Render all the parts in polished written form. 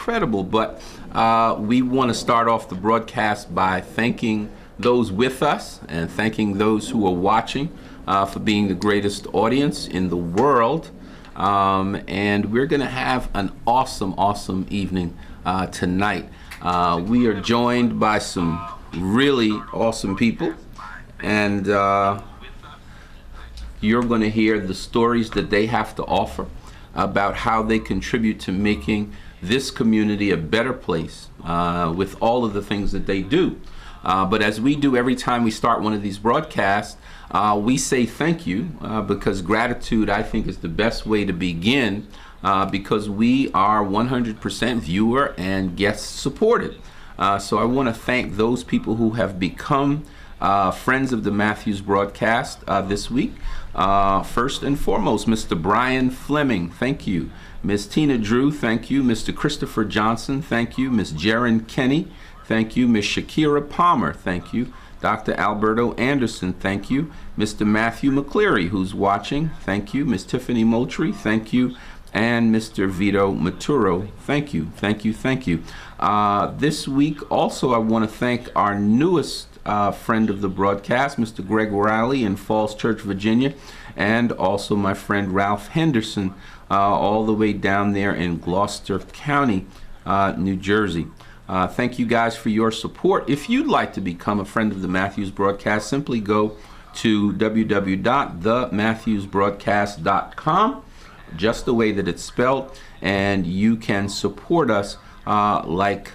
incredible. But we want to start off the broadcast by thanking those with us and thanking those who are watching for being the greatest audience in the world. And we're going to have an awesome evening tonight. We are joined by some really awesome people, and you're going to hear the stories that they have to offer about how they contribute to making this community a better place with all of the things that they do. But as we do every time we start one of these broadcasts, we say thank you because gratitude, I think, is the best way to begin because we are 100% viewer and guest supported. So I want to thank those people who have become friends of the Matthews broadcast this week. First and foremost, Mr. Brian Fleming, thank you. Ms. Tina Drew, thank you. Mr. Christopher Johnson, thank you. Ms. Jaren Kenny, thank you. Ms. Shakira Palmer, thank you. Dr. Alberto Anderson, thank you. Mr. Matthew McCleary, who's watching, thank you. Ms. Tiffany Moultrie, thank you. And Mr. Vito Maturo, thank you. This week, also, I want to thank our newest friend of the broadcast, Mr. Greg Riley in Falls Church, Virginia, and also my friend Ralph Henderson, all the way down there in Gloucester County, New Jersey. Thank you guys for your support. If you'd like to become a friend of the Matthews broadcast, simply go to www.thematthewsbroadcast.com, just the way that it's spelled, and you can support us like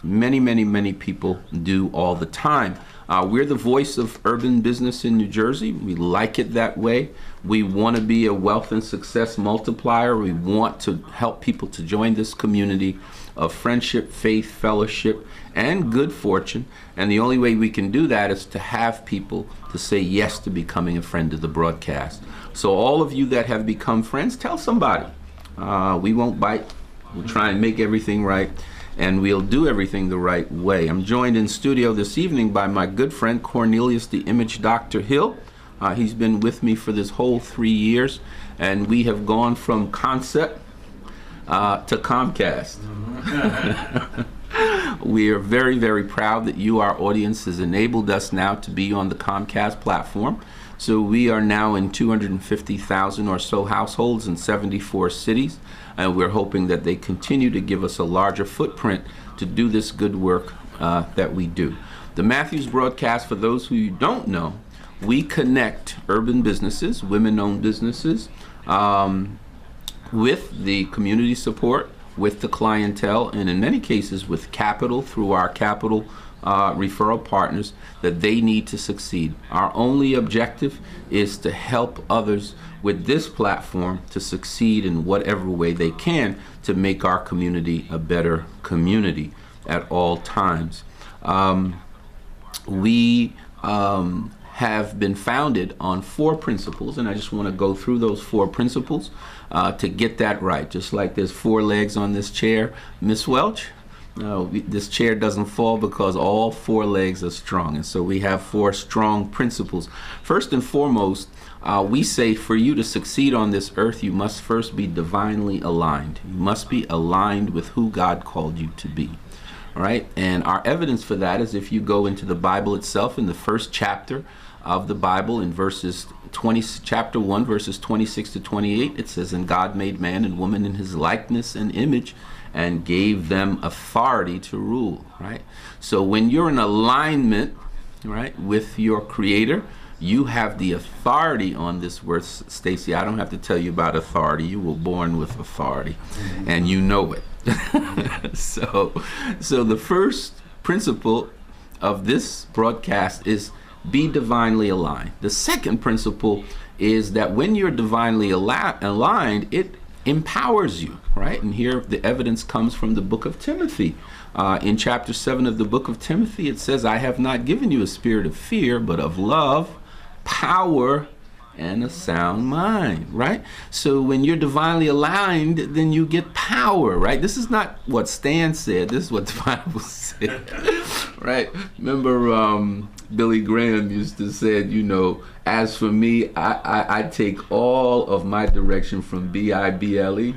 many people do all the time. We're the voice of urban business in New Jersey. We like it that way. We want to be a wealth and success multiplier. We want to help people to join this community of friendship, faith, fellowship, and good fortune. And the only way we can do that is to have people to say yes to becoming a friend of the broadcast. So all of you that have become friends, tell somebody. We won't bite. We'll try and make everything right, and we'll do everything the right way. I'm joined in studio this evening by my good friend Cornelius the Image Dr. Hill. He's been with me for this whole 3 years, and we have gone from concept to Comcast. We are very proud that you, our audience, has enabled us now to be on the Comcast platform. So we are now in 250,000 or so households in 74 cities, and we're hoping that they continue to give us a larger footprint to do this good work that we do. The Matthews broadcast, for those who you don't know, we connect urban businesses, women-owned businesses, with the community support, with the clientele, and in many cases with capital through our capital referral partners that they need to succeed. Our only objective is to help others with this platform to succeed in whatever way they can to make our community a better community at all times. We have been founded on 4 principles, and I just want to go through those 4 principles to get that right. Just like there's 4 legs on this chair, Miss Welch, this chair doesn't fall because all 4 legs are strong, and so we have 4 strong principles. First and foremost, we say for you to succeed on this earth, you must first be divinely aligned. You must be aligned with who God called you to be. All right, and our evidence for that is if you go into the Bible itself, in the first chapter of the Bible, in chapter 1, verses 26 to 28, it says, "And God made man and woman in his likeness and image, and gave them authority to rule." Right? So when you're in alignment, right, with your Creator, you have the authority on this word. Stacy, I don't have to tell you about authority. You were born with authority, and you know it. So the first principle of this broadcast is be divinely aligned. The second principle is that when you're divinely aligned, it empowers you, right? And here the evidence comes from the book of Timothy. In chapter 7 of the book of Timothy, it says, "I have not given you a spirit of fear, but of love, power, and a sound mind," right? So when you're divinely aligned, then you get power, right? This is not what Stan said. This is what the Bible said, right? Remember Billy Graham used to say, you know, as for me, I take all of my direction from Bible,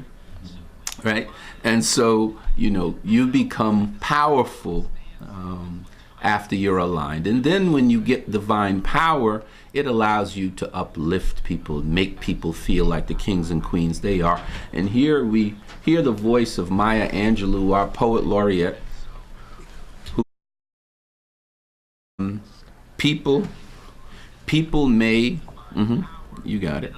right? And so, you become powerful after you're aligned. And then when you get divine power, it allows you to uplift people, make people feel like the kings and queens they are. And here we hear the voice of Maya Angelou, our poet laureate, who people may, you got it.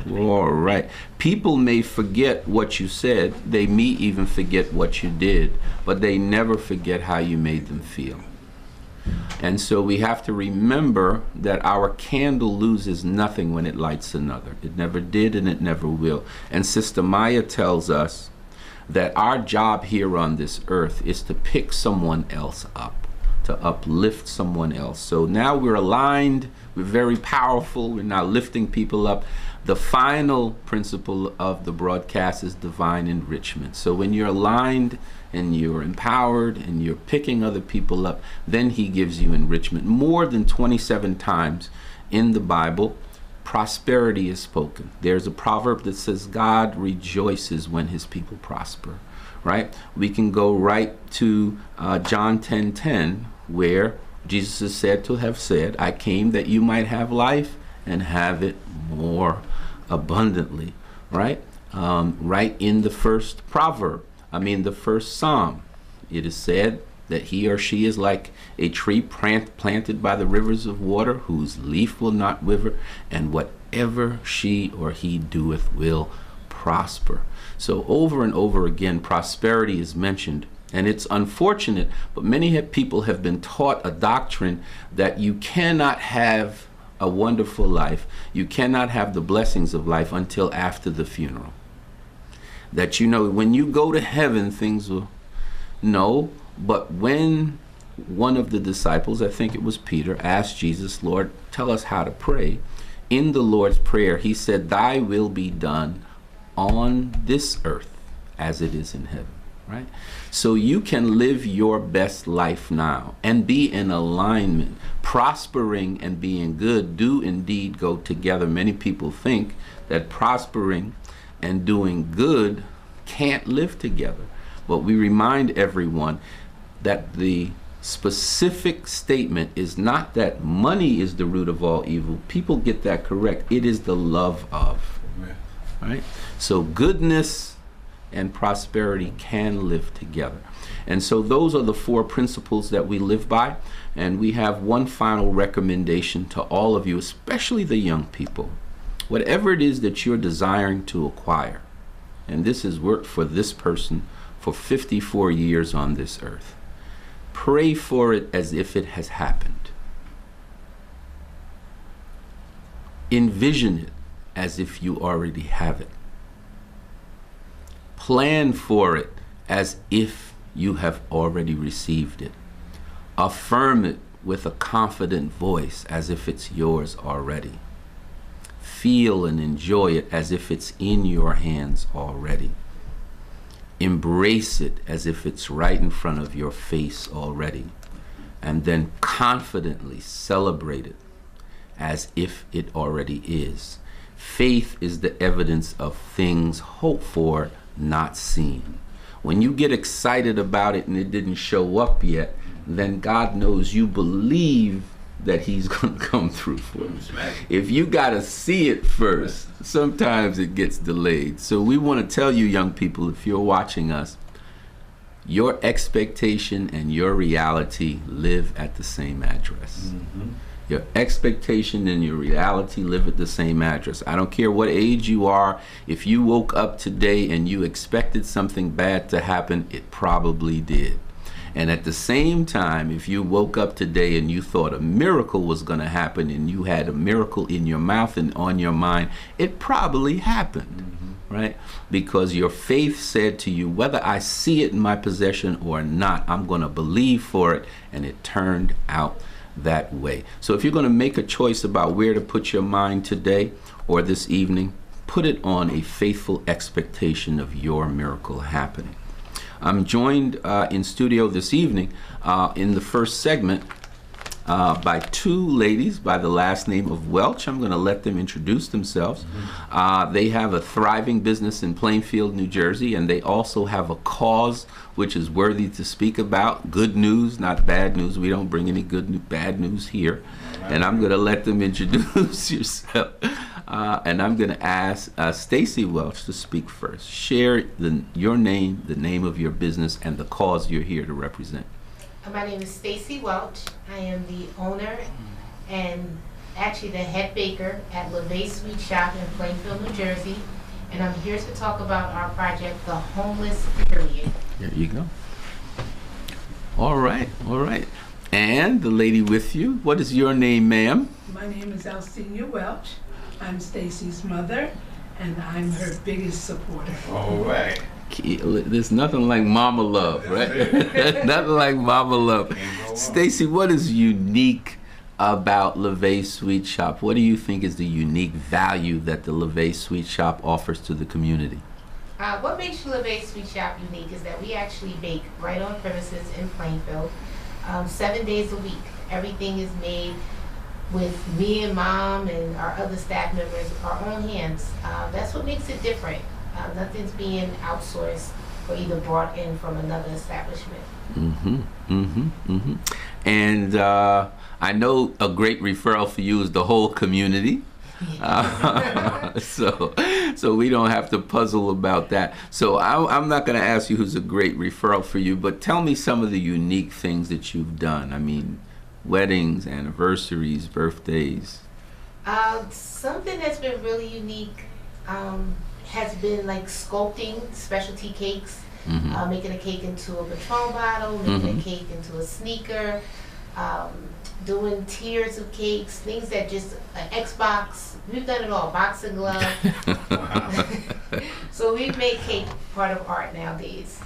All right. People may forget what you said. They may even forget what you did, but they never forget how you made them feel. And so we have to remember that our candle loses nothing when it lights another. It never did, and it never will. And Sister Maya tells us that our job here on this earth is to pick someone else up, to uplift someone else. So now we're aligned, we're very powerful, we're now lifting people up. The final principle of the broadcast is divine enrichment. So when you're aligned and you're empowered and you're picking other people up, then he gives you enrichment. More than 27 times in the Bible, prosperity is spoken. There's a proverb that says God rejoices when his people prosper, right? We can go right to John 10:10, where Jesus is said to have said, I came that you might have life and have it more abundantly, right? Right in the first proverb, the first psalm, it is said that he or she is like a tree planted by the rivers of water, whose leaf will not wither, and whatever she or he doeth will prosper. So over and over again, prosperity is mentioned. And it's unfortunate, but many people have been taught a doctrine that you cannot have a wonderful life, you cannot have the blessings of life until after the funeral. That when you go to heaven, things will... No, but when one of the disciples, I think it was Peter, asked Jesus, Lord, tell us how to pray. In the Lord's Prayer, he said, thy will be done on this earth as it is in heaven. Right? So you can live your best life now and be in alignment. Prospering and being good do indeed go together. Many people think that prospering and doing good can't live together. But we remind everyone that the specific statement is not that money is the root of all evil. People get that correct. It is the love of. Right? So goodness and prosperity can live together. And so those are the 4 principles that we live by. And we have one final recommendation to all of you, especially the young people. Whatever it is that you're desiring to acquire, and this has worked for this person for 54 years on this earth, pray for it as if it has happened. Envision it as if you already have it. Plan for it as if you have already received it. Affirm it with a confident voice as if it's yours already. Feel and enjoy it as if it's in your hands already. Embrace it as if it's right in front of your face already. And then confidently celebrate it as if it already is. Faith is the evidence of things hoped for, not seen. When you get excited about it and it didn't show up yet, then God knows you believe that he's going to come through for you. If you got to see it first, sometimes it gets delayed. So we want to tell you, young people, if you're watching us, your expectation and your reality live at the same address. Your expectation and your reality live at the same address. I don't care what age you are. If you woke up today and you expected something bad to happen, it probably did. And at the same time, if you woke up today and you thought a miracle was going to happen and you had a miracle in your mouth and on your mind, it probably happened, right? Because your faith said to you, whether I see it in my possession or not, I'm going to believe for it, and it turned out that way. So if you're going to make a choice about where to put your mind today or this evening, put it on a faithful expectation of your miracle happening. I'm joined in studio this evening in the first segment by two ladies by the last name of Welch. I'm going to let them introduce themselves. They have a thriving business in Plainfield, New Jersey, and they also have a cause which is worthy to speak about. Good news, not bad news. We don't bring any bad news here. And I'm going to let them introduce yourself. And I'm going to ask Stacy Welch to speak first. Share your name, the name of your business, and the cause you're here to represent. My name is Stacy Welch. I am the owner and actually the head baker at LeVay Sweet Shop in Plainfield, New Jersey. And I'm here to talk about our project, The Homeless Period. There you go. All right, all right. And the lady with you, what is your name, ma'am? My name is Alcina Welch. I'm Stacy's mother, and I'm her biggest supporter. All right. There's nothing like mama love, right? Nothing like mama love. Stacy, what is unique about LeVay Sweet Shop? What do you think is the unique value that the LeVay Sweet Shop offers to the community? What makes LeVay Sweet Shop unique is that we actually bake right on premises in Plainfield, 7 days a week. Everything is made with me and Mom and our other staff members, our own hands. That's what makes it different. Nothing's being outsourced or either brought in from another establishment. And I know a great referral for you is the whole community. So we don't have to puzzle about that. So I'm not going to ask you who's a great referral for you, but tell me some of the unique things that you've done. I mean, weddings, anniversaries, birthdays. Something that's been really unique has been like sculpting specialty cakes, making a cake into a Patron bottle, making a cake into a sneaker, doing tiers of cakes, things that just Xbox. We've done it all, boxing glove. So we've made cake part of art nowadays.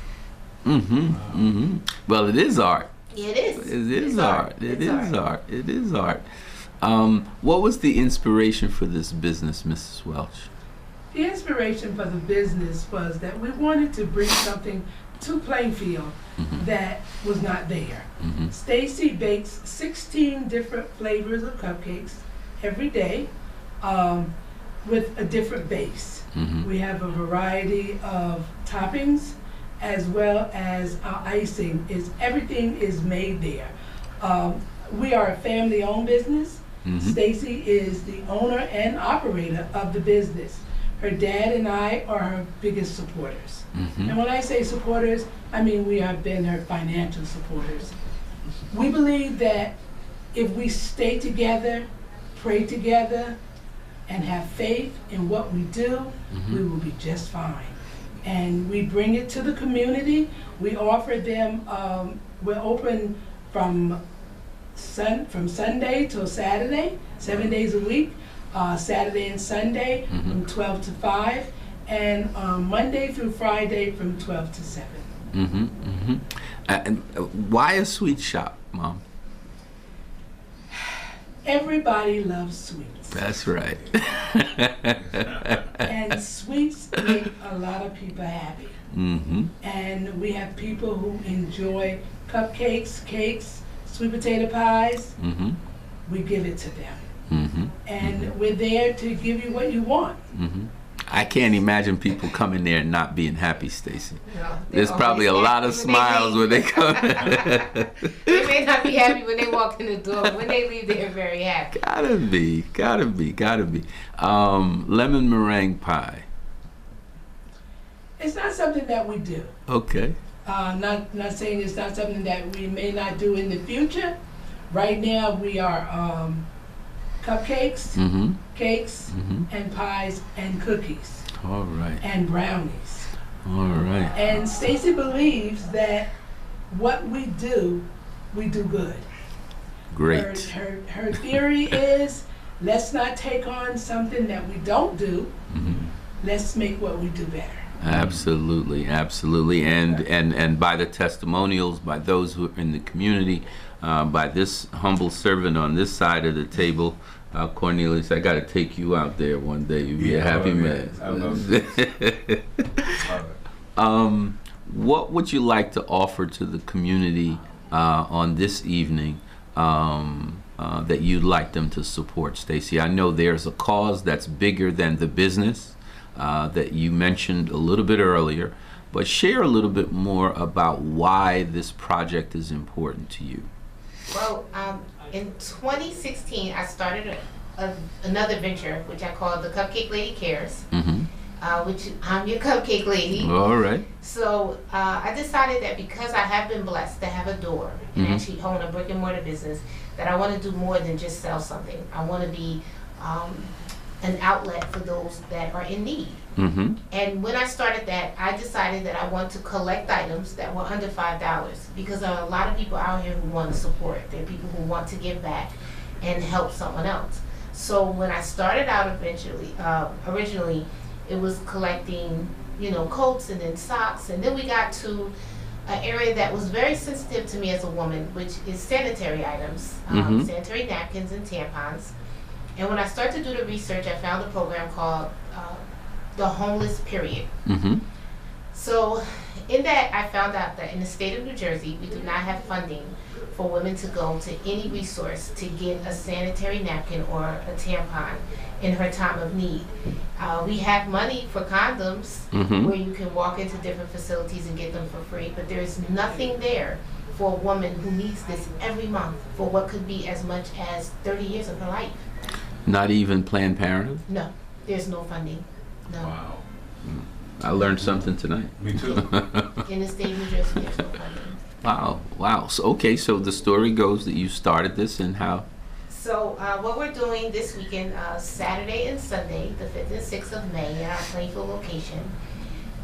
Well, it is art. It is. It is art. It is art. It is art. What was the inspiration for this business, Mrs. Welch? The inspiration for the business was that we wanted to bring something to Plainfield that was not there. Stacy bakes 16 different flavors of cupcakes every day with a different base. We have a variety of toppings as well as our icing. Everything is made there. We are a family-owned business. Stacy is the owner and operator of the business. Her dad and I are her biggest supporters. And when I say supporters, I mean we have been her financial supporters. We believe that if we stay together, pray together, and have faith in what we do, we will be just fine. And we bring it to the community. We offer them, we're open from Sunday till Saturday, 7 days a week. Saturday and Sunday from 12 to 5, and Monday through Friday from 12 to 7. And why a sweet shop, Mom? Everybody loves sweets. That's right. And sweets make a lot of people happy. And we have people who enjoy cupcakes, cakes, sweet potato pies. We give it to them. And we're there to give you what you want. I can't imagine people coming there and not being happy, Stacy. No, There's probably a lot of smiles when they come. They may not be happy when they walk in the door, but when they leave, they're very happy. Gotta be. Lemon meringue pie. It's not something that we do. Okay. Not saying it's not something that we may not do in the future. Right now we are cupcakes, cakes, and pies and cookies. All right. And brownies. All right. And Stacy believes that what we do good. Great. Her theory is, let's not take on something that we don't do. Let's make what we do better. Absolutely. And by the testimonials, by those who are in the community, by this humble servant on this side of the table, Cornelius, I got to take you out there one day. You'll be a happy man. I love it. What would you like to offer to the community on this evening that you'd like them to support, Stacy? I know there's a cause that's bigger than the business that you mentioned a little bit earlier, but share a little bit more about why this project is important to you. Well, in 2016, I started another venture, which I call the Cupcake Lady Cares, which I'm your cupcake lady. All right. So I decided that because I have been blessed to have a door and actually own a brick and mortar business, that I want to do more than just sell something. I want to be an outlet for those that are in need. And when I started that, I decided that I want to collect items that were under $5, because there are a lot of people out here who want to support. There are people who want to give back and help someone else. So when I started out originally, it was collecting, coats and then socks, and then we got to an area that was very sensitive to me as a woman, which is sanitary items, sanitary napkins and tampons. And when I started to do the research, I found a program called The Homeless Period. So in that, I found out that in the state of New Jersey, we do not have funding for women to go to any resource to get a sanitary napkin or a tampon in her time of need. We have money for condoms where you can walk into different facilities and get them for free, but there's nothing there for a woman who needs this every month for what could be as much as 30 years of her life. Not even Planned Parenthood? No, there's no funding. No. Wow. I learned something tonight. Me too. In the state of New Jersey, there's no funding. Wow. So the story goes that you started this and how? So what we're doing this weekend, Saturday and Sunday, the 5th and 6th of May, at our Plainfield location,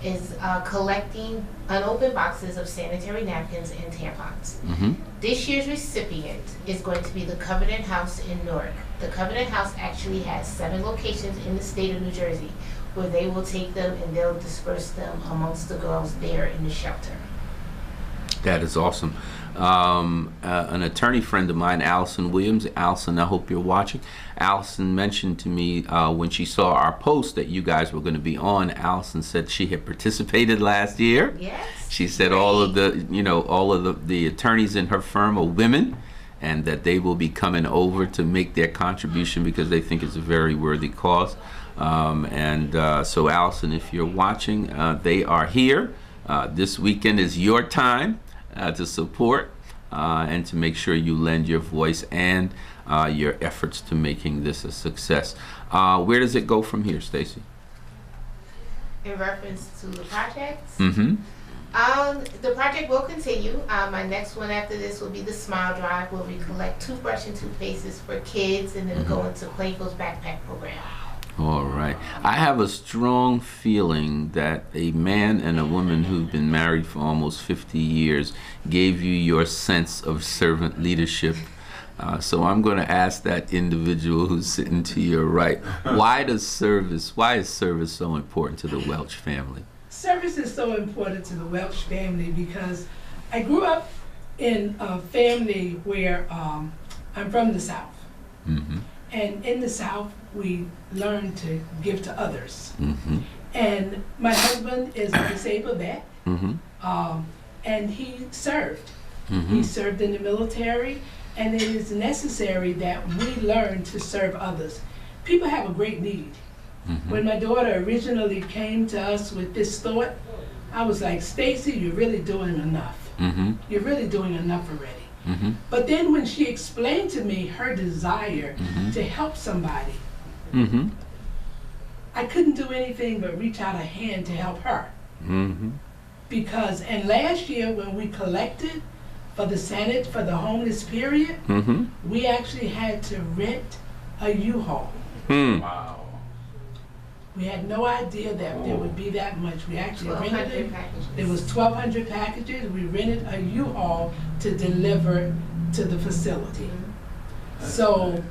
is collecting unopened boxes of sanitary napkins and tampons. This year's recipient is going to be the Covenant House in Newark. The Covenant House actually has 7 locations in the state of New Jersey where they will take them and they'll disperse them amongst the girls there in the shelter. That is awesome. An attorney friend of mine, Allison Williams. Allison, I hope you're watching. Allison mentioned to me when she saw our post that you guys were going to be on. Allison said she had participated last year. Yes. She said Great. all of the attorneys in her firm are women, and that they will be coming over to make their contribution because they think it's a very worthy cause. So Allison, if you're watching, they are here. This weekend is your time to support and to make sure you lend your voice and your efforts to making this a success. Where does it go from here, Stacy? In reference to the projects? Mm-hmm. The project will continue. My next one after this will be the Smile Drive, where we collect toothbrush and toothpastes for kids, and then go into Plainfield's backpack program. All right. I have a strong feeling that a man and a woman who've been married for almost 50 years gave you your sense of servant leadership. So I'm going to ask that individual who's sitting to your right, why is service so important to the Welch family? Service is so important to the Welch family because I grew up in a family where I'm from the South. And in the South, we learn to give to others. And my husband is a disabled vet, and he served. He served in the military, and it is necessary that we learn to serve others. People have a great need. When my daughter originally came to us with this thought, I was like, Stacy, you're really doing enough. You're really doing enough already. But then when she explained to me her desire to help somebody, I couldn't do anything but reach out a hand to help her. Because, and last year when we collected for the Senate, for the homeless period, we actually had to rent a U-Haul. Wow. We had no idea that there would be that much. We actually rented 1,200 it. packages. There was 1,200 packages. We rented a U-Haul to deliver to the facility. So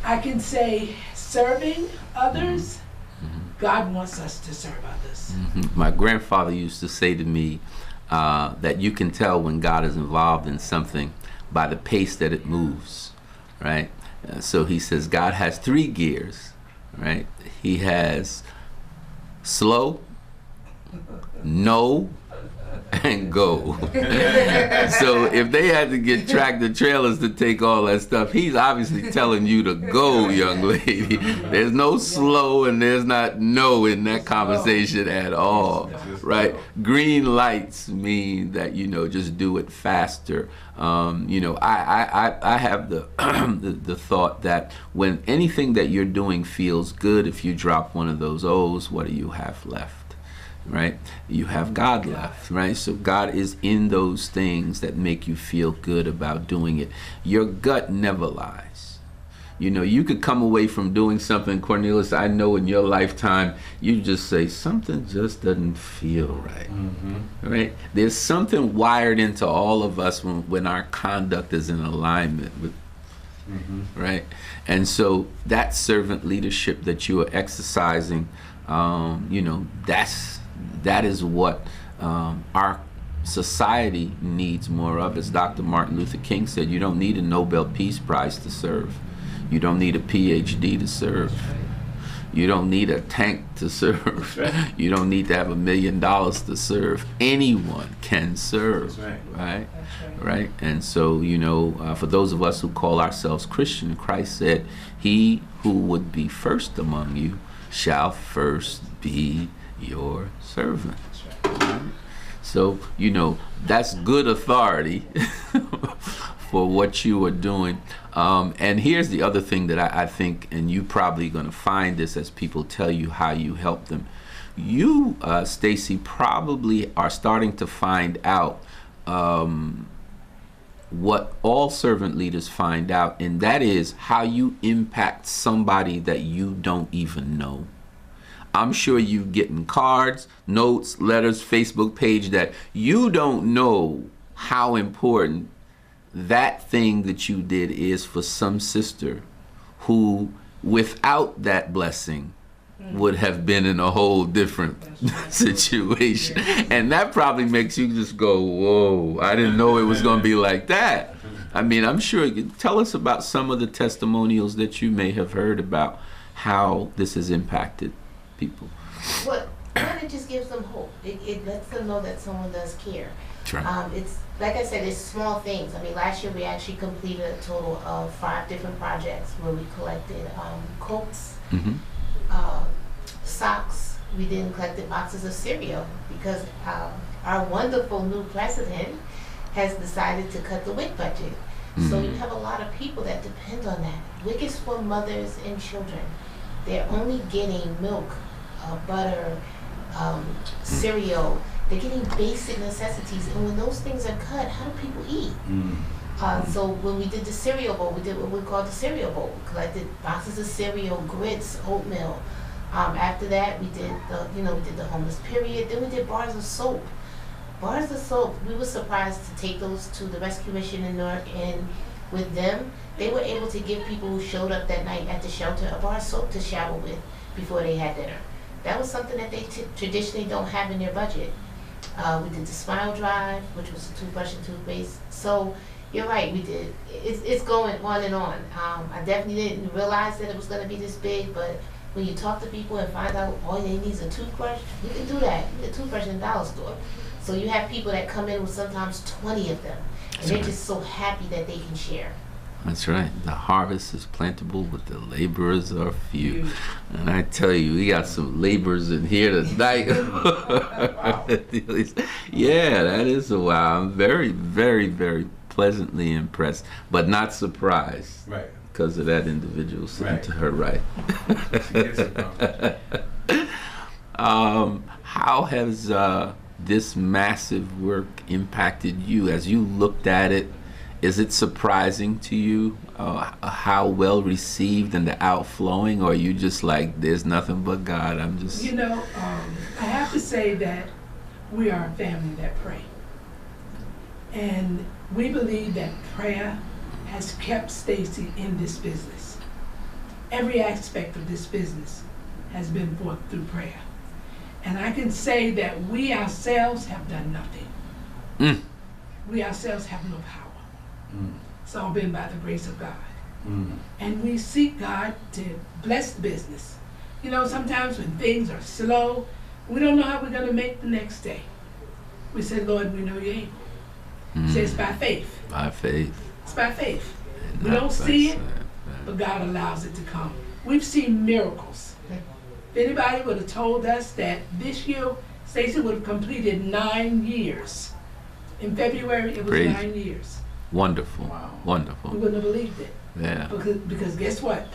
I can say serving others, God wants us to serve others. My grandfather used to say to me that you can tell when God is involved in something by the pace that it moves, right? So he says God has 3 gears, right? He has slow, no, and go. So if they had to get tractor trailers to take all that stuff, he's obviously telling you to go, young lady. There's no slow and there's not no in that conversation at all, right? Green lights mean that, just do it faster. I have the the thought that when anything that you're doing feels good, if you drop one of those O's, what do you have left? Right? You have God left, right? So God is in those things that make you feel good about doing it. Your gut never lies. You could come away from doing something, Cornelius, I know in your lifetime, you just say, something just doesn't feel right, right? There's something wired into all of us when our conduct is in alignment with, right? And so that servant leadership that you are exercising, that is what our society needs more of. As Dr. Martin Luther King said, you don't need a Nobel Peace Prize to serve. You don't need a PhD to serve. You don't need a tank to serve. You don't need to have $1 million to serve. Anyone can serve, right? Right? And so, for those of us who call ourselves Christian, Christ said, he who would be first among you shall first be your servant. Right? So, that's good authority for what you are doing. And here's the other thing that I think, and you probably going to find this as people tell you how you help them. You, Stacy, probably are starting to find out what all servant leaders find out, and that is how you impact somebody that you don't even know. I'm sure you're getting cards, notes, letters, Facebook page that you don't know how important that thing that you did is for some sister who, without that blessing, would have been in a whole different situation. And that probably makes you just go, whoa, I didn't know it was going to be like that. I mean, I'm sure, tell us about some of the testimonials that you may have heard about how this has impacted people. Well, it just gives them hope. It lets them know that someone does care. Right. It's like I said, it's small things. I mean, last year we actually completed a total of 5 different projects where we collected coats, socks. We then collected boxes of cereal because our wonderful new president has decided to cut the WIC budget. So you have a lot of people that depend on that. WIC is for mothers and children. They're only getting milk, butter, cereal. They're getting basic necessities, and when those things are cut, how do people eat? So when we did the cereal bowl, we did what we called the cereal bowl. We collected boxes of cereal, grits, oatmeal. After that, we did the homeless period. Then we did bars of soap. Bars of soap. We were surprised to take those to the rescue mission in Newark, and with them, they were able to give people who showed up that night at the shelter a bar of soap to shower with before they had dinner. That was something that they traditionally don't have in their budget. We did the Smile Drive, which was a toothbrush and toothpaste. So you're right, we did. It's going on and on. I definitely didn't realize that it was going to be this big, but when you talk to people and find out all they need is a toothbrush, you can do that. You get a toothbrush in the dollar store. So you have people that come in with sometimes 20 of them, and they're just so happy that they can share. That's right. The harvest is plentiful, but the laborers are few. And I tell you, we got some laborers in here tonight. Yeah, that is a wow. I'm very, very, very pleasantly impressed, but not surprised. Right. Because of that individual sitting to her right. How has this massive work impacted you as you looked at it? Is it surprising to you how well received and the outflowing, or are you just like, there's nothing but God? I'm just... I have to say that we are a family that pray. And we believe that prayer has kept Stacy in this business. Every aspect of this business has been brought through prayer. And I can say that we ourselves have done nothing. We ourselves have no power. It's all been by the grace of God. And we seek God to bless the business. Sometimes when things are slow, we don't know how we're going to make the next day. We said, Lord, we know you ain't. He said, it's by faith. By faith. It's by faith. And We not don't by see it, sight. but God allows it to come. We've seen miracles. If anybody would have told us that this year, Stacy would have completed 9 years. In February, it was Praise. 9 years. Wonderful. Wow. We Wonderful. wouldn't have believed it. Yeah. Because guess what?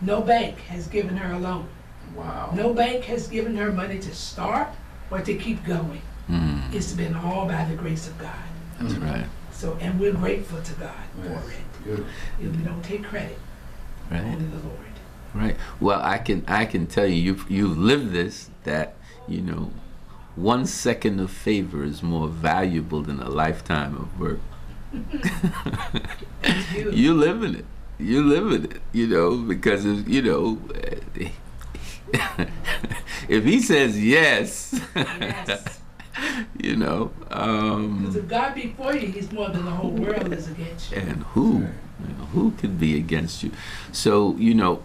No bank has given her a loan. Wow. No bank has given her money to start or to keep going. Mm, It's been all by the grace of God. that's right. So, and we're grateful to God Yes. for it. Good. We don't take credit, Right. only the Lord. Right. Well, I can tell you, you've lived this, that, 1 second of favor is more valuable than a lifetime of work. Thank you. You live in it. You live in it, because, if he says yes, Yes. Because if God be for you, he's more than the whole world is against you. and who could be against you? So,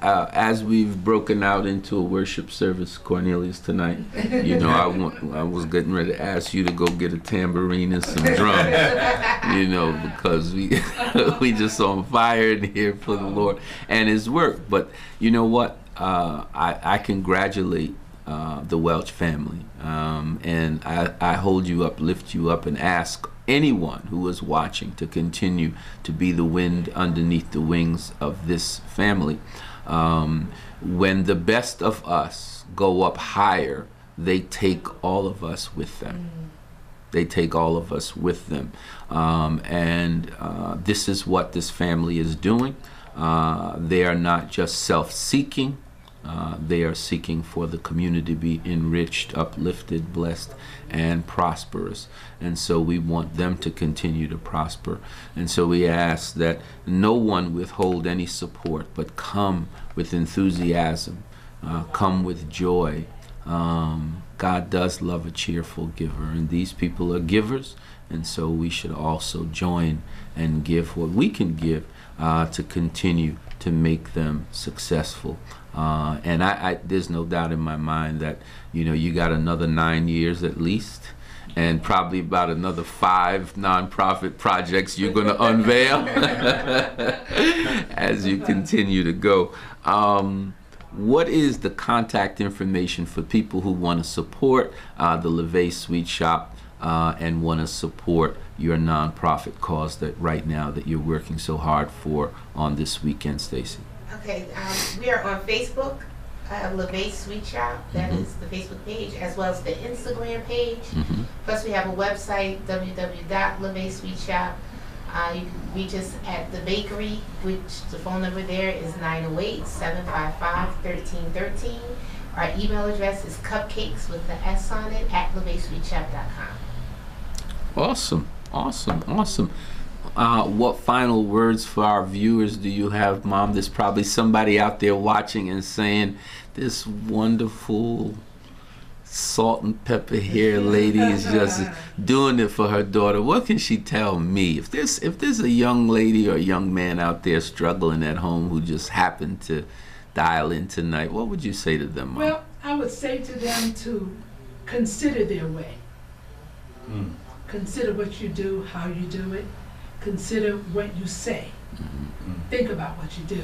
as we've broken out into a worship service, Cornelius, tonight, I was getting ready to ask you to go get a tambourine and some drums, because we just on fire in here for the Lord and His work. But you know what? I congratulate the Welch family, and I hold you up, lift you up, and ask anyone who is watching to continue to be the wind underneath the wings of this family. When the best of us go up higher, they take all of us with them. They take all of us with them. And this is what this family is doing. They are not just self-seeking. They are seeking for the community to be enriched, uplifted, blessed, and prosperous. And so we want them to continue to prosper. And so we ask that no one withhold any support, but come with enthusiasm, come with joy. God does love a cheerful giver, and these people are givers, and so we should also join and give what we can give to continue to make them successful. And I there's no doubt in my mind that you got another 9 years at least, and probably about another 5 nonprofit projects you're going to unveil as you continue to go. What is the contact information for people who want to support the LeVay Sweet Shop and want to support your nonprofit cause that right now that you're working so hard for on this weekend, Stacy? Okay, we are on Facebook, LeVay Sweet Shop. That is the Facebook page, as well as the Instagram page. Plus, we have a website, www.levaysweetshop. You can reach us at the bakery, which the phone number there is 908-755-1313. Our email address is cupcakes with the S on it at levaysweetshop.com. Awesome, awesome, awesome. What final words for our viewers do you have, Mom? There's probably somebody out there watching and saying, this wonderful salt and pepper hair lady is just doing it for her daughter. What can she tell me? If there's a young lady or a young man out there struggling at home who just happened to dial in tonight, what would you say to them, Mom? Well, I would say to them to consider their way. Consider what you do, how you do it. Consider what you say. Think about what you do.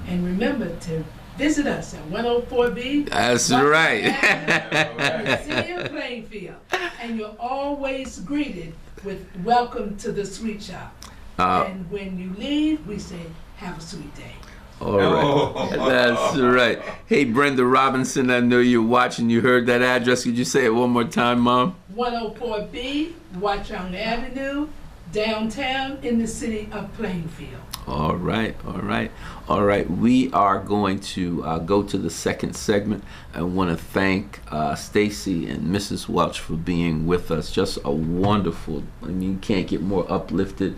And remember to visit us at 104B. That's right. In the city of Plainfield. And you're always greeted with welcome to the Sweet Shop. And when you leave, we say, have a sweet day. All right. That's right. Hey, Brenda Robinson, I know you're watching. You heard that address. Could you say it one more time, Mom? 104B, Watchung Avenue, downtown in the city of Plainfield. All right, all right, all right. We are going to go to the second segment. I want to thank Stacy and Mrs. Welch for being with us. Just a wonderful, you can't get more uplifted.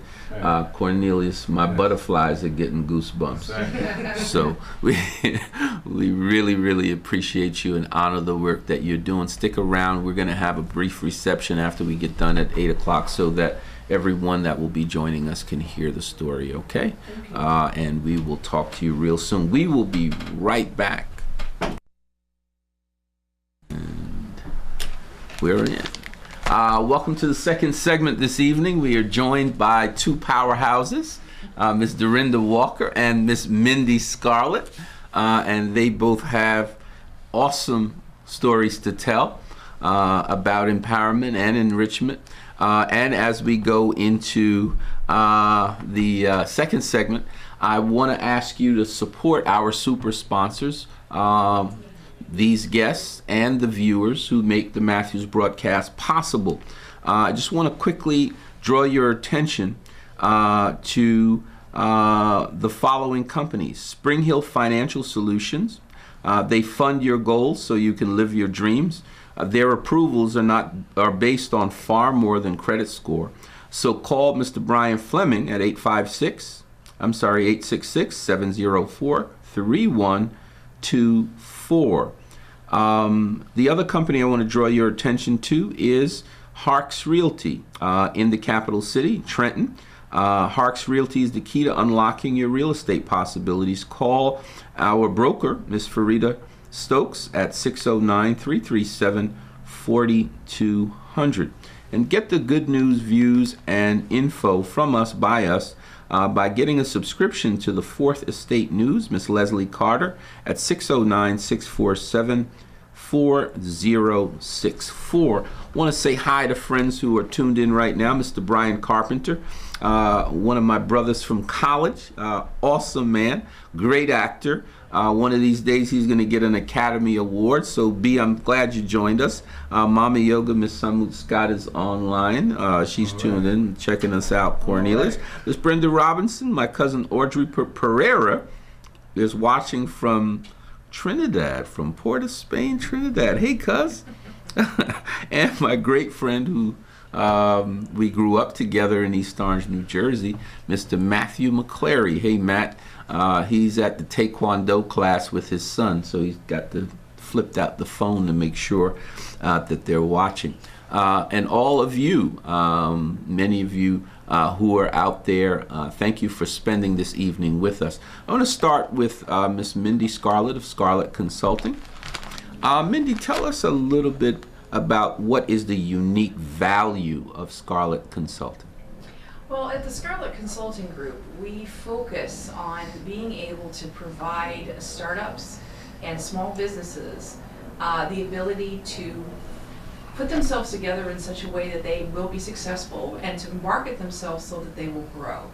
Cornelius, my butterflies are getting goosebumps. So we really, really appreciate you and honor the work that you're doing. Stick around. We're going to have a brief reception after we get done at 8 o'clock so that everyone that will be joining us can hear the story, okay? And we will talk to you real soon. We will be right back. And we're in. Welcome to the second segment this evening. We are joined by two powerhouses, Ms. Dorinda Walker and Ms. Mindy Scarlett, and they both have awesome stories to tell about empowerment and enrichment. And as we go into the second segment, I want to ask you to support our super sponsors, these guests and the viewers who make the Matthews broadcast possible. I just want to quickly draw your attention to the following companies. Spring Hill Financial Solutions. They fund your goals so you can live your dreams. Their approvals are based on far more than credit score. So call Mr. Brian Fleming at 866-704-3124. The other company I want to draw your attention to is Harks Realty in the capital city, Trenton. Harks Realty is the key to unlocking your real estate possibilities. Call our broker, Ms. Farida Stokes, at 609-337-4200. And get the good news, views, and info from us, by us, by getting a subscription to the Fourth Estate News, Ms. Leslie Carter, at 609-647-4064. Want to say hi to friends who are tuned in right now. Mr. Brian Carpenter, one of my brothers from college, awesome man, great actor. One of these days he's going to get an Academy Award. So B, I'm glad you joined us. Mama Yoga, Miss Samut Scott is online. She's tuned in, checking us out. Cornelius. Miss Brenda Robinson, my cousin Audrey Pereira is watching from Trinidad, from Port of Spain, Trinidad. Hey, cuz. And my great friend who we grew up together in East Orange, New Jersey, Mr. Matthew McClary. Hey, Matt. He's at the Taekwondo class with his son, so he's got flipped out the phone to make sure that they're watching. And all of you, many of you who are out there, thank you for spending this evening with us. I want to start with Miss Mindy Scarlett of Scarlett Consulting. Mindy, tell us a little bit about what is the unique value of Scarlett Consulting. Well, at the Scarlett Consulting Group, we focus on being able to provide startups and small businesses the ability to put themselves together in such a way that they will be successful and to market themselves so that they will grow.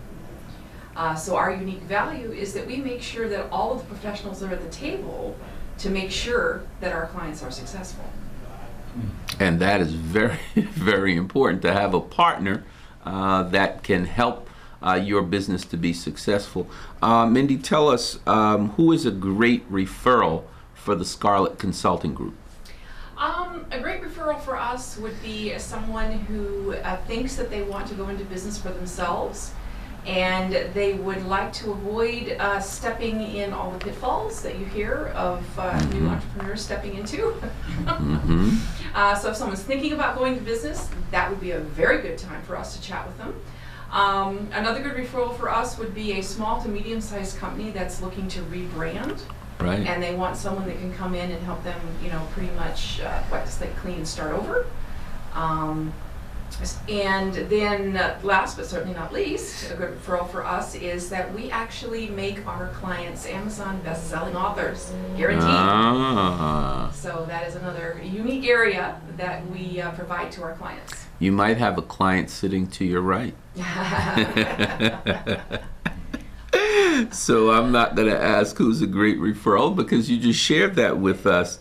So our unique value is that we make sure that all of the professionals are at the table to make sure that our clients are successful. And that is very, very important, to have a partner that can help your business to be successful. Mindy, tell us who is a great referral for the Scarlett Consulting Group? A great referral for us would be someone who thinks that they want to go into business for themselves and they would like to avoid stepping in all the pitfalls that you hear of new entrepreneurs stepping into. So if someone's thinking about going to business, that would be a very good time for us to chat with them. Another good referral for us would be a small to medium-sized company that's looking to rebrand. Right. And they want someone that can come in and help them, pretty much wipe the slate clean and start over. And then last but certainly not least, a good referral for us is that we actually make our clients Amazon best-selling authors, guaranteed. So that is another unique area that we provide to our clients. You might have a client sitting to your right. So I'm not going to ask who's a great referral because you just shared that with us.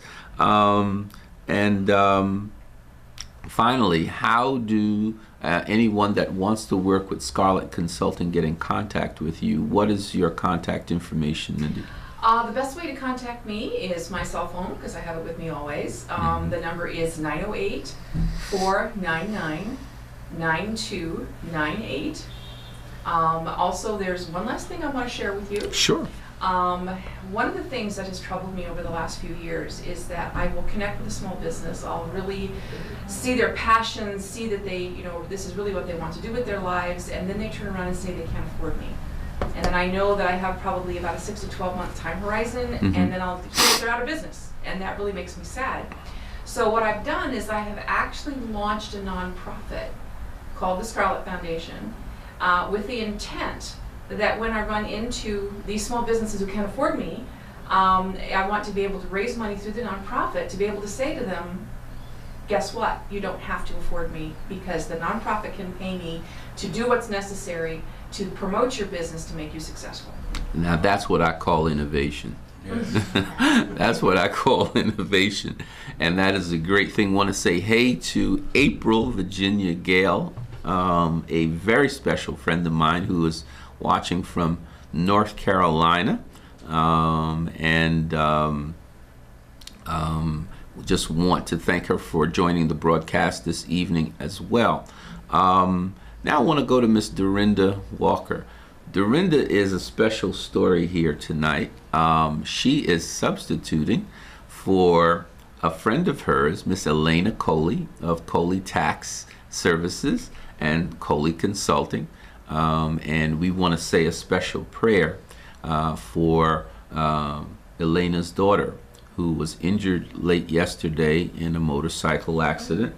Finally, how do anyone that wants to work with Scarlett Consulting get in contact with you? What is your contact information, Mindy? The best way to contact me is my cell phone, because I have it with me always. The number is 908-499-9298. Also, there's one last thing I want to share with you. Sure. One of the things that has troubled me over the last few years is that I will connect with a small business. I'll really see their passions, see that they, this is really what they want to do with their lives, and then they turn around and say they can't afford me. And then I know that I have probably about a 6 to 12 month time horizon, and then I'll see that they're out of business, and that really makes me sad. So what I've done is I have actually launched a nonprofit called the Scarlet Foundation with the intent that when I run into these small businesses who can't afford me, I want to be able to raise money through the nonprofit to be able to say to them, guess what? You don't have to afford me, because the nonprofit can pay me to do what's necessary to promote your business to make you successful. Now that's what I call innovation. That's what I call innovation. And that is a great thing. Want to say hey to April Virginia Gale, a very special friend of mine who is watching from North Carolina. Just want to thank her for joining the broadcast this evening as well. Now I want to go to Miss Dorinda Walker. Dorinda is a special story here tonight. She is substituting for a friend of hers, Miss Elena Coley of Coley Tax Services and Coley Consulting. And we want to say a special prayer for Elena's daughter, who was injured late yesterday in a motorcycle accident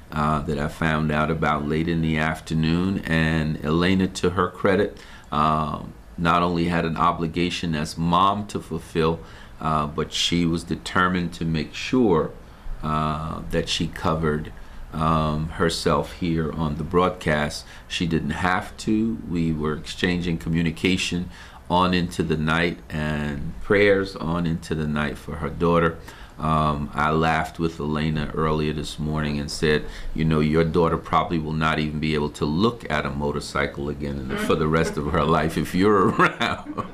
that I found out about late in the afternoon. And Elena, to her credit, not only had an obligation as mom to fulfill, but she was determined to make sure that she covered herself here on the broadcast. She didn't have to. We were exchanging communication on into the night and prayers on into the night for her daughter. I laughed with Elena earlier this morning and said, you know, your daughter probably will not even be able to look at a motorcycle again for the rest of her life if you're around.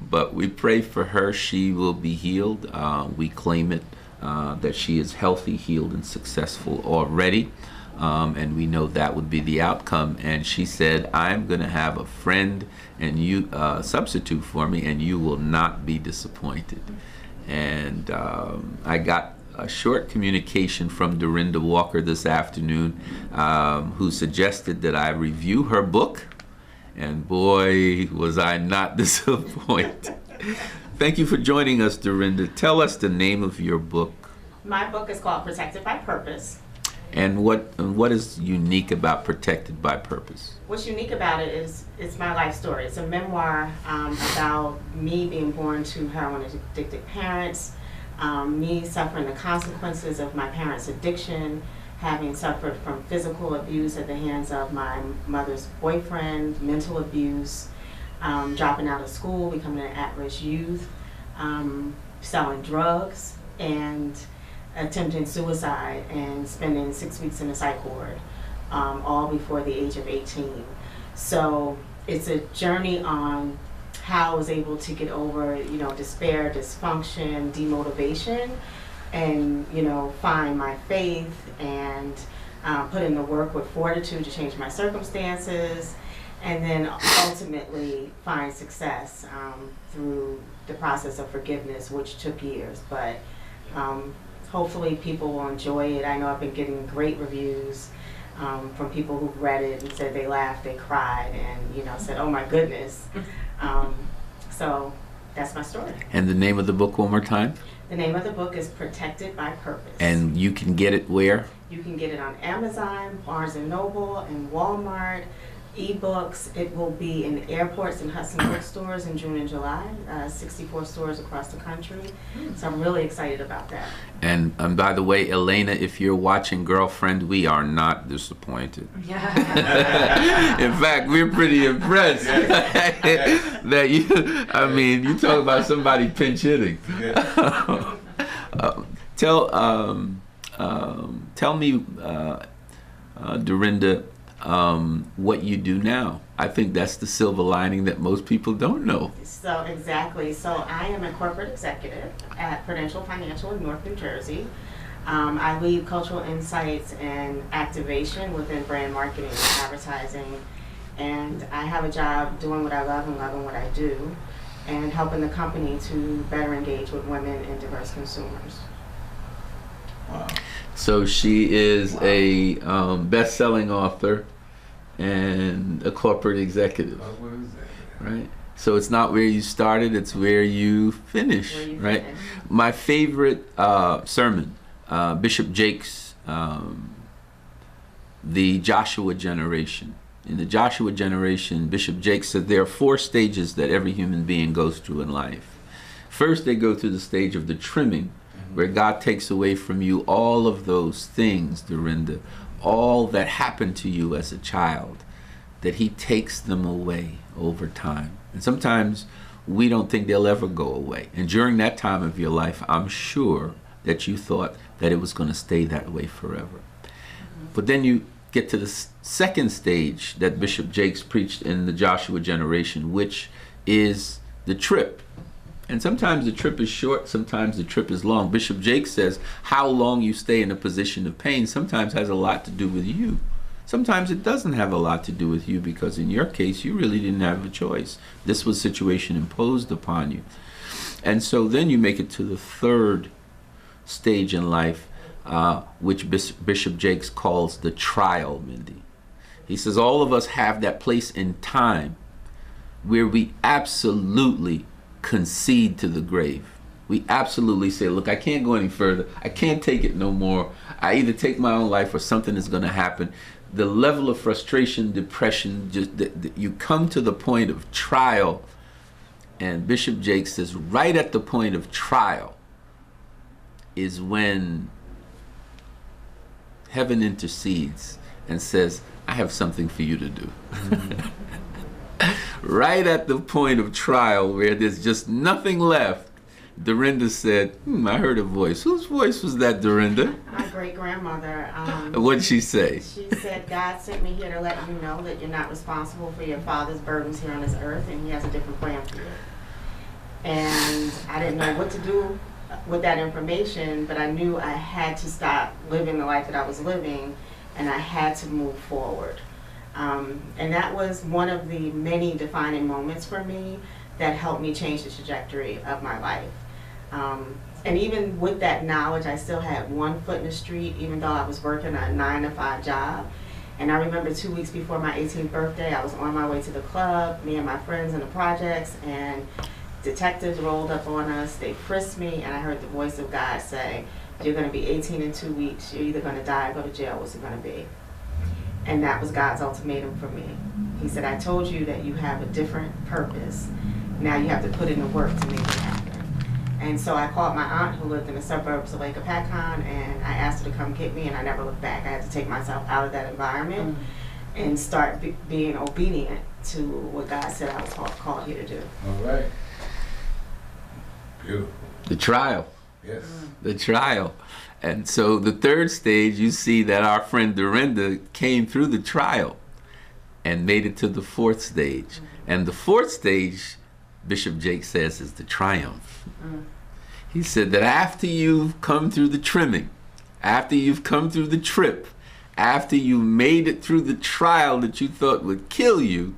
But we pray for her. She will be healed. We claim it, that she is healthy, healed, and successful already. And we know that would be the outcome. And she said, I'm going to have a friend and you substitute for me, and you will not be disappointed. And I got a short communication from Dorinda Walker this afternoon, who suggested that I review her book. And boy, was I not disappointed. Thank you for joining us, Dorinda. Tell us the name of your book. My book is called Protected by Purpose. And what is unique about Protected by Purpose? What's unique about it is it's my life story. It's a memoir about me being born to heroin-addicted parents, me suffering the consequences of my parents' addiction, having suffered from physical abuse at the hands of my mother's boyfriend, mental abuse, dropping out of school, becoming an at-risk youth, selling drugs, and attempting suicide and spending 6 weeks in a psych ward, all before the age of 18. So it's a journey on how I was able to get over, despair, dysfunction, demotivation, and, find my faith and put in the work with fortitude to change my circumstances, and then ultimately find success through the process of forgiveness, which took years. But hopefully people will enjoy it. I know I've been getting great reviews from people who've read it and said they laughed, they cried, and said, "Oh my goodness." So that's my story. And the name of the book one more time? The name of the book is Protected by Purpose. And you can get it where? You can get it on Amazon, Barnes & Noble, and Walmart. Ebooks. It will be in airports and Hudson bookstores in June and July, 64 stores across the country. So I'm really excited about that. And by the way, Elena, if you're watching, girlfriend, we are not disappointed. In fact, we're pretty impressed that you talk about somebody pinch hitting. Tell me, Dorinda, what you do now. I think that's the silver lining that most people don't know. So exactly. So I am a corporate executive at Prudential Financial in North New Jersey. I lead cultural insights and activation within brand marketing and advertising. And I have a job doing what I love and loving what I do, and helping the company to better engage with women and diverse consumers. Wow. So she is a best-selling author and a corporate executive, What is that? right? So it's not where you started, it's where you finish, Where you right? finish. My favorite sermon Bishop Jakes, the Joshua generation. In the Joshua generation, Bishop Jakes said there are 4 stages that every human being goes through in life. First, they go through the stage of the trimming, where God takes away from you all of those things, Dorinda, all that happened to you as a child, that he takes them away over time. And sometimes we don't think they'll ever go away. And during that time of your life, I'm sure that you thought that it was going to stay that way forever. But then you get to the second stage that Bishop Jakes preached in the Joshua generation, which is the trip. And sometimes the trip is short, sometimes the trip is long. Bishop Jakes says how long you stay in a position of pain sometimes has a lot to do with you. Sometimes it doesn't have a lot to do with you, because in your case, you really didn't have a choice. This was a situation imposed upon you. And so then you make it to the third stage in life, which Bishop Jakes calls the trial, Mindy. He says all of us have that place in time where we absolutely concede to the grave. We absolutely say, look, I can't go any further. I can't take it no more. I either take my own life or something is going to happen. The level of frustration, depression, you come to the point of trial. And Bishop Jakes says right at the point of trial is when heaven intercedes and says, I have something for you to do. Right at the point of trial where there's just nothing left, Dorinda said, I heard a voice. Whose voice was that, Dorinda? My great-grandmother. What did she say? She said, God sent me here to let you know that you're not responsible for your father's burdens here on this earth, and he has a different plan for you. And I didn't know what to do with that information, but I knew I had to stop living the life that I was living, and I had to move forward. And that was one of the many defining moments for me that helped me change the trajectory of my life. And even with that knowledge, I still had one foot in the street, even though I was working a 9-to-5 job. And I remember 2 weeks before my 18th birthday, I was on my way to the club, me and my friends in the projects, and detectives rolled up on us. They frisked me, and I heard the voice of God say, you're going to be 18 in 2 weeks. You're either going to die or go to jail. What's it going to be? And that was God's ultimatum for me. He said, I told you that you have a different purpose. Now you have to put in the work to make it happen. And so I called my aunt, who lived in the suburbs of Lake Apacon, and I asked her to come get me, and I never looked back. I had to take myself out of that environment and start being obedient to what God said I was called here to do. All right. Beautiful. The trial. Yes. The trial. And so the third stage, you see that our friend Dorinda came through the trial and made it to the fourth stage. And the fourth stage, Bishop Jakes says, is the triumph. He said that after you've come through the trimming, after you've come through the trip, after you made it through the trial that you thought would kill you,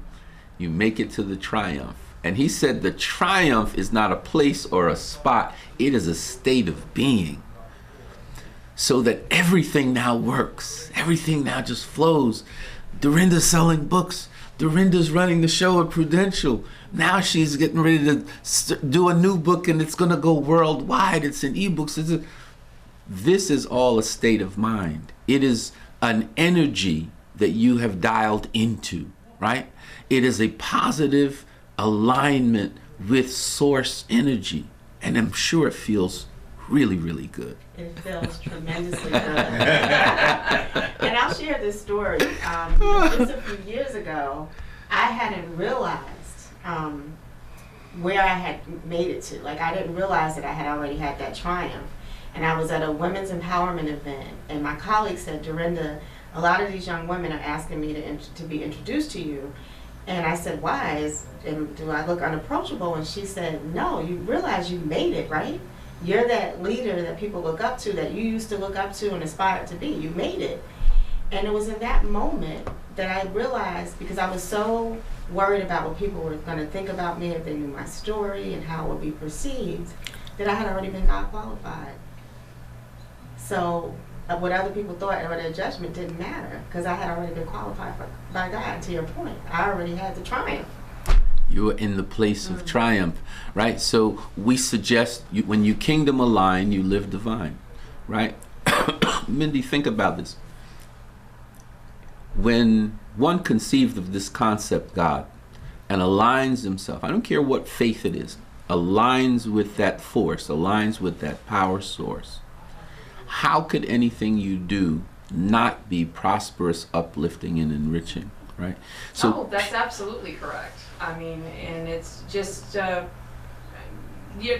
you make it to the triumph. And he said the triumph is not a place or a spot, it is a state of being. So that everything now works. Everything now just flows. Dorinda's selling books. Dorinda's running the show at Prudential. Now she's getting ready to do a new book, and it's going to go worldwide. It's in ebooks. This is all a state of mind. It is an energy that you have dialed into, right? It is a positive alignment with source energy. And I'm sure it feels really, really good. It feels tremendously good. And I'll share this story. Just a few years ago, I hadn't realized where I had made it to. Like, I didn't realize that I had already had that triumph. And I was at a women's empowerment event, and my colleague said, Dorinda, a lot of these young women are asking me to be introduced to you. And I said, why? Do I look unapproachable? And she said, no, you realize you made it, right? You're that leader that people look up to, that you used to look up to and aspire to be. You made it. And it was in that moment that I realized, because I was so worried about what people were going to think about me if they knew my story and how it would be perceived, that I had already been God qualified. So what other people thought or their judgment didn't matter, because I had already been qualified by God, to your point. I already had the triumph. You are in the place of triumph, right? So we suggest when you kingdom align, you live divine, right? Mindy, think about this. When one conceived of this concept, God, and aligns himself, I don't care what faith it is, aligns with that force, aligns with that power source, how could anything you do not be prosperous, uplifting, and enriching, right? Oh, that's absolutely correct. I mean, and it's just, it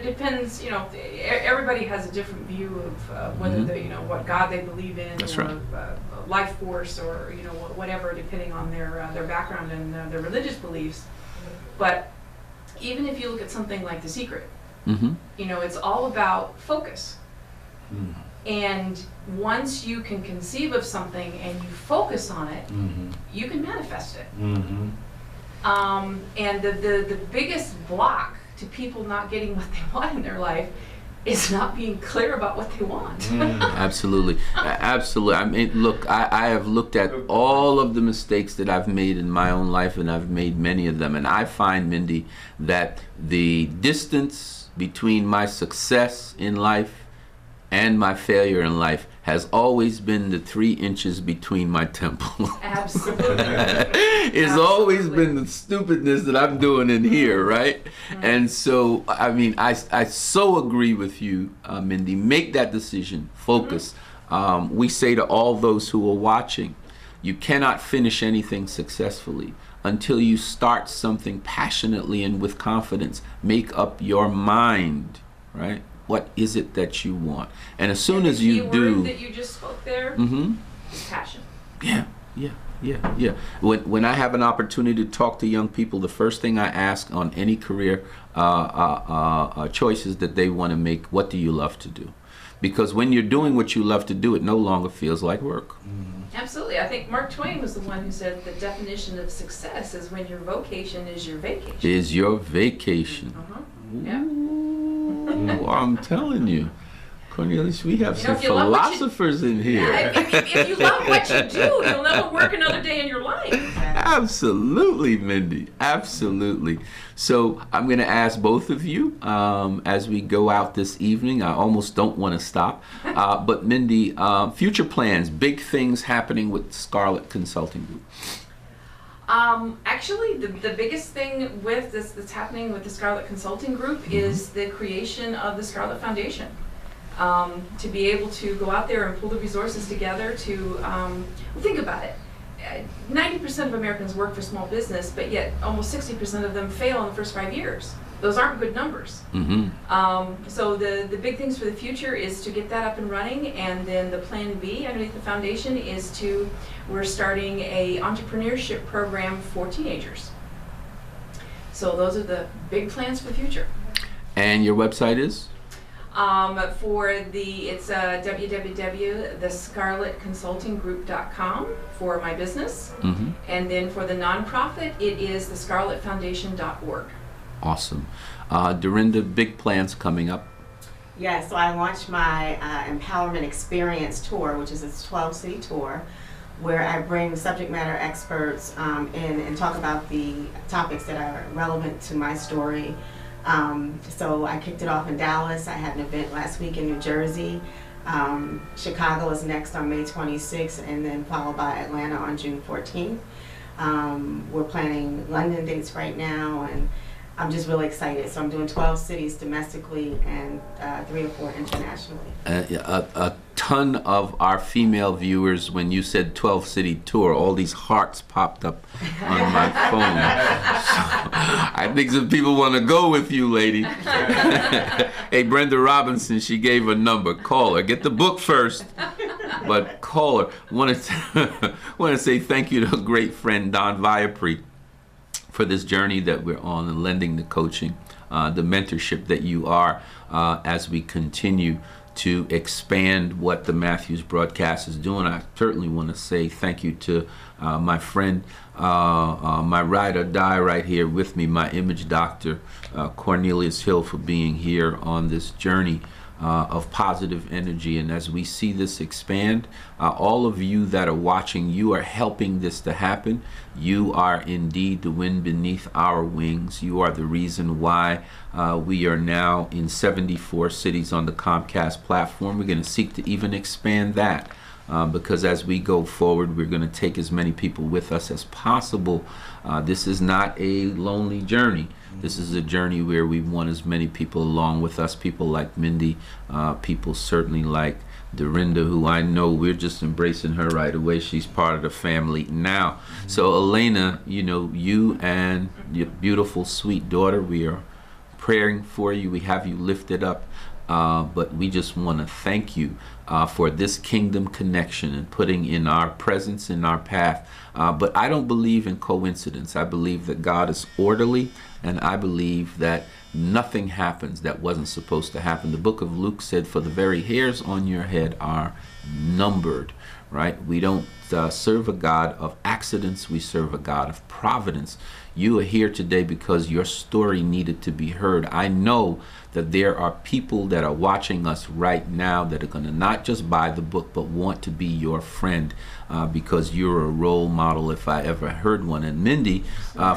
depends, you know, everybody has a different view of whether Mhm. they, you know, what God they believe in, That's or right. life force, or, you know, whatever, depending on their background and their religious beliefs. But even if you look at something like The Secret, Mm-hmm. you know, it's all about focus. Mm. And once you can conceive of something and you focus on it, Mhm. you can manifest it. Mhm. And the biggest block to people not getting what they want in their life is not being clear about what they want. Mm. Absolutely. Absolutely. I mean, look, I have looked at all of the mistakes that I've made in my own life, and I've made many of them. And I find, Mindy, that the distance between my success in life and my failure in life has always been the 3 inches between my temples. Absolutely. It's always been the stupidness that I'm doing in here, right? And so, I mean, I so agree with you, Mindy. Make that decision. Focus. We say to all those who are watching, you cannot finish anything successfully until you start something passionately and with confidence. Make up your mind, right? What is it that you want? And as soon as you The do, word that you just spoke there mm-hmm. is passion. Yeah. When I have an opportunity to talk to young people, the first thing I ask on any career choices that they want to make, what do you love to do? Because when you're doing what you love to do, it no longer feels like work. Absolutely. I think Mark Twain was the one who said the definition of success is when your vocation is your vacation. Is your vacation. Uh-huh. Yeah. Ooh, I'm telling you. Cornelius, we have You know, some if you love what you- philosophers in here. Yeah, if you love what you do, you'll never work another day in your life. Absolutely, Mindy. Absolutely. So I'm going to ask both of you as we go out this evening. I almost don't want to stop. But Mindy, future plans, big things happening with Scarlet Consulting Group. Actually, the biggest thing with this that's happening with the Scarlet Consulting Group is the creation of the Scarlet Foundation. To be able to go out there and pull the resources together to, think about it. 90% of Americans work for small business, but yet almost 60% of them fail in the first 5 years. Those aren't good numbers. Mm-hmm. So the big things for the future is to get that up and running, and then the plan B underneath the foundation is we're starting a entrepreneurship program for teenagers. So those are the big plans for the future. And your website is? It's www.thescarletconsultinggroup.com for my business. Mm-hmm. And then for the nonprofit, it is thescarletfoundation.org. Awesome. Dorinda, big plans coming up. Yeah, so I launched my Empowerment Experience Tour, which is a 12-city tour, where I bring subject matter experts in and talk about the topics that are relevant to my story. So I kicked it off in Dallas. I had an event last week in New Jersey. Chicago is next on May 26th, and then followed by Atlanta on June 14th. We're planning London dates right now, and I'm just really excited. So I'm doing 12 cities domestically and 3 or 4 internationally. A ton of our female viewers, when you said 12-city tour, all these hearts popped up on my phone. So, I think some people want to go with you, lady. Hey, Brenda Robinson, she gave a number. Call her. Get the book first, but call her. Want to say thank you to a great friend, Don Viapre, for this journey that we're on and lending the coaching, the mentorship that you are as we continue to expand what the Matthews broadcast is doing. I certainly want to say thank you to my friend, my ride or die right here with me, my image doctor, Cornelius Hill, for being here on this journey of positive energy. And as we see this expand, all of you that are watching, you are helping this to happen. You are indeed the wind beneath our wings. You are the reason why we are now in 74 cities on the Comcast platform. We're going to seek to even expand that. Because as we go forward, we're going to take as many people with us as possible. This is not a lonely journey. This is a journey where we want as many people along with us, people like Mindy, people certainly like Dorinda, who I know we're just embracing her right away. She's part of the family now. So Elena, you know, you and your beautiful, sweet daughter, we are praying for you. We have you lifted up. But we just want to thank you for this kingdom connection and putting in our presence in our path. But I don't believe in coincidence. I believe that God is orderly, and I believe that nothing happens that wasn't supposed to happen. The book of Luke said, for the very hairs on your head are numbered, right? We don't serve a God of accidents. We serve a God of providence. You are here today because your story needed to be heard. I know that there are people that are watching us right now that are going to not just buy the book, but want to be your friend because you're a role model, if I ever heard one. And Mindy,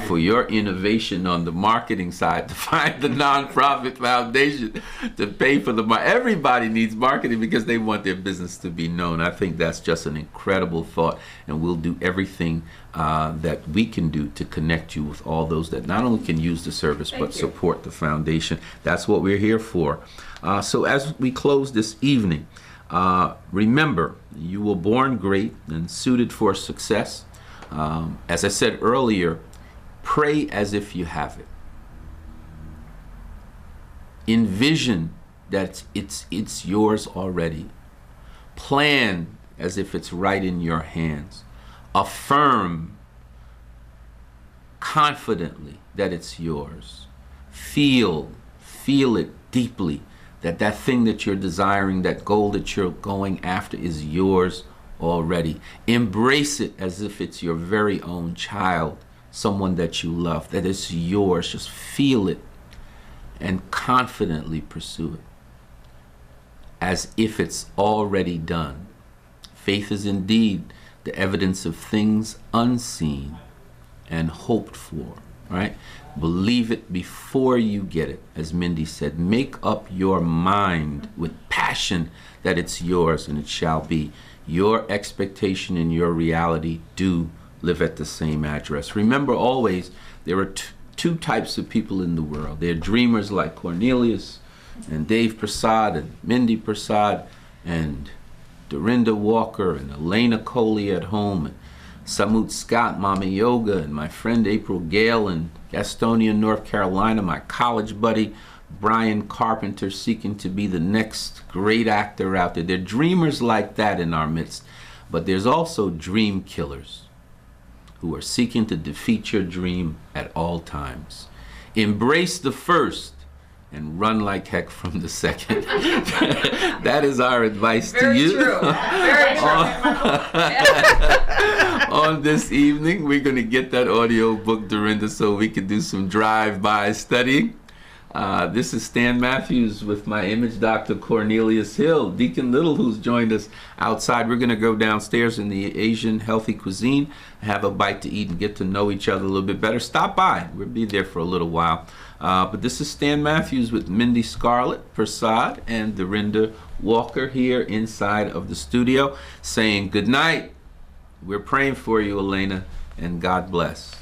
for your innovation on the marketing side to find the nonprofit foundation to pay for everybody needs marketing because they want their business to be known. I think that's just an incredible thought, and we'll do everything that we can do to connect you with all those that not only can use the service but support the foundation. That's what we're here for. So as we close this evening, remember, you were born great and suited for success. As I said earlier, pray as if you have it. Envision that it's yours already. Plan as if it's right in your hands. Affirm confidently that it's yours. Feel it deeply that that thing that you're desiring, that goal that you're going after is yours already. Embrace it as if it's your very own child, someone that you love, that it's yours. Just feel it and confidently pursue it as if it's already done. Faith is indeed the evidence of things unseen and hoped for, right? Believe it before you get it. As Mindy said, make up your mind with passion that it's yours and it shall be. Your expectation and your reality do live at the same address. Remember always, there are two types of people in the world. There are dreamers like Cornelius and Dave Prasad and Mindy Prasad and Dorinda Walker and Elena Coley at home, and Samut Scott, Mama Yoga, and my friend April Gale in Gastonia, North Carolina, my college buddy Brian Carpenter, seeking to be the next great actor out there. There are dreamers like that in our midst, but there's also dream killers who are seeking to defeat your dream at all times. Embrace the first and run like heck from the second. That is our advice to you. Very true. Very true. On this evening, we're going to get that audio book, Dorinda, so we can do some drive-by studying. This is Stan Matthews with my image doctor, Cornelius Hill, Deacon Little, who's joined us outside. We're going to go downstairs in the Asian healthy cuisine, have a bite to eat, and get to know each other a little bit better. Stop by. We'll be there for a little while. But this is Stan Matthews with Mindy Scarlett Prasad and Dorinda Walker here inside of the studio saying good night. We're praying for you, Elena, and God bless.